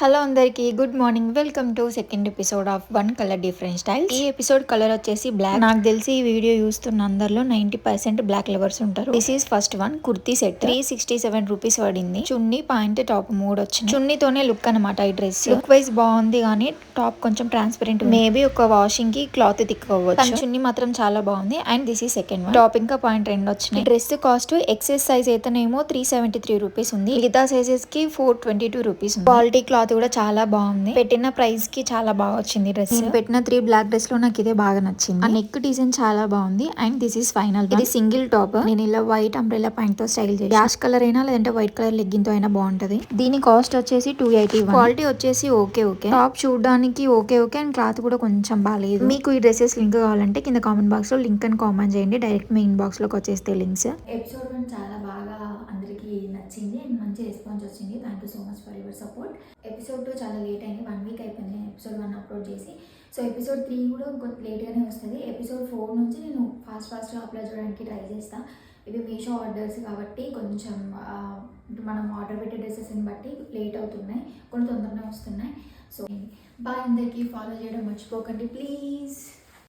Hello అందరికి good morning. Welcome to second episode of one colour different style. ఈ episode colour వచ్చేసి black. నాకు తెలిసి ఈ వీడియో చూస్తున్న అందరిలో 90% బ్లాక్ లవర్స్ ఉంటారు. This is first one kurti set 367 rupees పడింది. చున్నీ పాయింట్ టాప్ 3 వచ్చింది. చున్నీతోనే లుక్ అనమాట. ఈ డ్రెస్ లుక్ వైజ్ బాగుంది కానీ టాప్ కొంచెం ట్రాన్స్పరెంట్. మేబీ ఒక వాషింగ్ కి క్లాత్ థిక్ అవ్వచ్చు. చున్నీ మాత్రం చాలా బాగుంది. అండ్ దిస్ ఈ సెకండ్ వన్. టాప్ ఇంకా పాయింట్ 2 వచ్చినాయి. డ్రెస్ కాస్ట్ ఎక్సెస్ సైజ్ అయితేనేమో 373 రూపీస్ ఉంది. మిగతా సైజెస్ కి 422 రూపీస్ ఉంది. క్వాలిటీ క్లాత్ కూడా చాలా బాగుంది. పెట్టిన ప్రైస్ కి చాలా బాగా వచ్చింది డ్రెస్. నేను పెట్టిన 3 బ్లాక్ డ్రెస్ లో నాకు ఇదే బాగా నచ్చింది. ఆ నెక్ డిజైన్ చాలా బాగుంది. And this is final. ఇది సింగిల్ టాప్. నేను ఇలా వైట్ అంబ్రెల్లా ప్యాంట్ తో స్టైల్ చేసి యాష్ కలర్ అయినా లేదంటే వైట్ కలర్ లెగ్గిన్ తో అయినా బాగుంటది. దీని కాస్ట్ వచ్చేసి 281. క్వాలిటీ వచ్చేసి ఓకే. టాప్ చూడడానికి ఓకే అండ్ క్లాత్ కూడా కొంచెం బాగాలేదు. మీకు ఈ డ్రెస్సెస్ లింక్ కావాలంటే కింద కామెంట్ బాక్స్ లో లింక్ అని కామెంట్ చేయండి. డైరెక్ట్ మీ ఇన్బాక్స్ లోకి వచ్చేస్తే లింక్స్. ఎపిసోడ్ 1 చాలా బాగా అందరికి నచ్చింది అండ్ మంచి రెస్పాన్స్ వచ్చింది. Thank you so much for your support. Episode 2 చాలా లేట్ అయింది. 1 వీక్ అయిపోయింది నేను ఎపిసోడ్ 1 అప్లోడ్ చేసి. సో ఎపిసోడ్ 3 కూడా కొంచెం లేట్గానే వస్తుంది. ఎపిసోడ్ 4 నుంచి నేను ఫాస్ట్గా అప్లోడ్ చేయడానికి ట్రై చేస్తాను. ఇవి మీషో ఆర్డర్స్ కాబట్టి కొంచెం మనం ఆర్డర్ పెట్టే డ్రెస్సెస్ని బట్టి లేట్ అవుతున్నాయి. కొన్ని తొందరనే వస్తున్నాయి. సో బాయ్ అందరికీ. ఫాలో చేయడం మర్చిపోకండి ప్లీజ్.